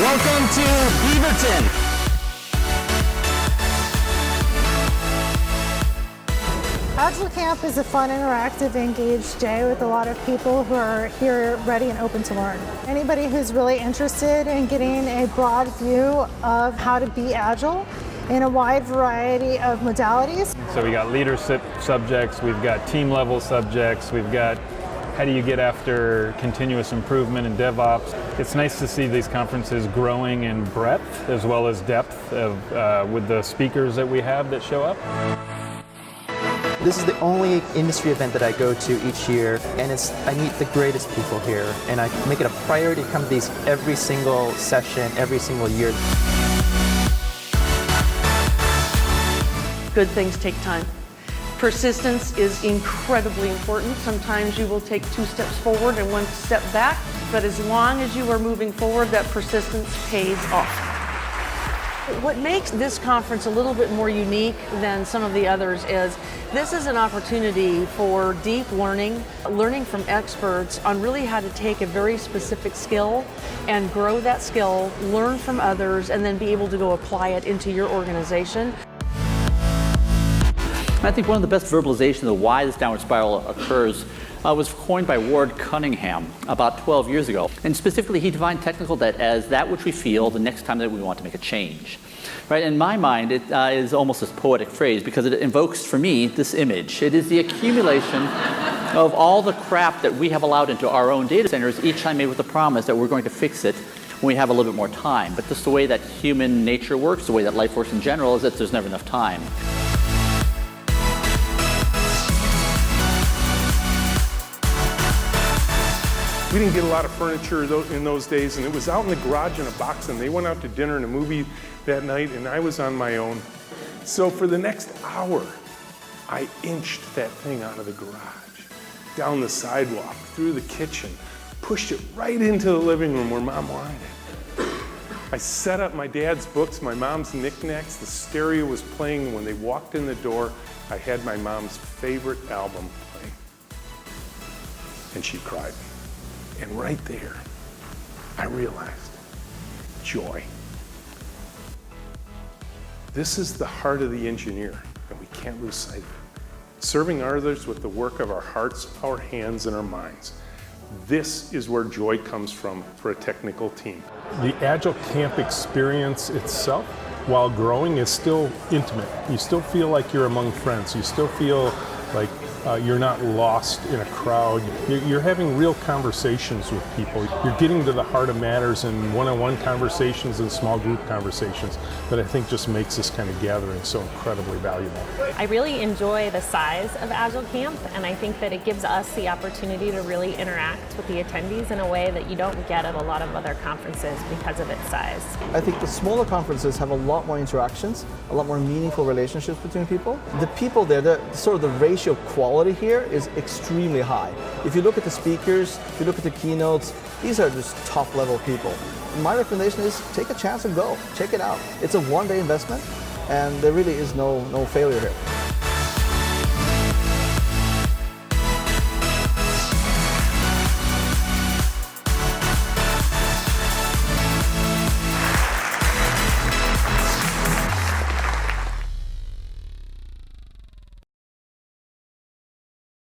Welcome to Beaverton. AgileCamp is a fun, interactive, engaged day with a lot of people who are here ready and open to learn. Anybody who's really interested in getting a broad view of how to be agile in a wide variety of modalities. So we got leadership subjects, we've got team level subjects, we've got how do you get after continuous improvement in DevOps. It's nice to see these conferences growing in breadth as well as depth with the speakers that we have that show up. This is the only industry event that I go to each year, and I meet the greatest people here, and I make it a priority to come to these every single session, every single year. Good things take time. Persistence is incredibly important. Sometimes you will take 2 steps forward and 1 step back, but as long as you are moving forward, that persistence pays off. What makes this conference a little bit more unique than some of the others is this is an opportunity for deep learning from experts on really how to take a very specific skill and grow that skill, learn from others, and then be able to go apply it into your organization. I think one of the best verbalizations of why this downward spiral occurs was coined by Ward Cunningham about 12 years ago. And specifically, he defined technical debt as that which we feel the next time that we want to make a change. Right? In my mind, it is almost this poetic phrase because it invokes, for me, this image. It is the accumulation of all the crap that we have allowed into our own data centers, each time made with the promise that we're going to fix it when we have a little bit more time. But just the way that human nature works, the way that life works in general, is that there's never enough time. We didn't get a lot of furniture in those days, and it was out in the garage in a box, and they went out to dinner and a movie that night, and I was on my own. So for the next hour, I inched that thing out of the garage, down the sidewalk, through the kitchen, pushed it right into the living room where Mom wanted it. I set up my dad's books, my mom's knickknacks, the stereo was playing. When they walked in the door, I had my mom's favorite album playing, and she cried. And right there, I realized joy. This is the heart of the engineer, and we can't lose sight of it. Serving others with the work of our hearts, our hands, and our minds. This is where joy comes from for a technical team. The AgileCamp experience itself, while growing, is still intimate. You still feel like you're among friends. You still feel like you're not lost in a crowd. You're having real conversations with people. You're getting to the heart of matters in one-on-one conversations and small group conversations that I think just makes this kind of gathering so incredibly valuable. I really enjoy the size of AgileCamp, and I think that it gives us the opportunity to really interact with the attendees in a way that you don't get at a lot of other conferences because of its size. I think the smaller conferences have a lot more interactions, a lot more meaningful relationships between people. The people there, the ratio of quality here is extremely high. If you look at the speakers, if you look at the keynotes, these are just top level people. My recommendation is take a chance and go. Check it out. It's a one-day investment, and there really is no failure here.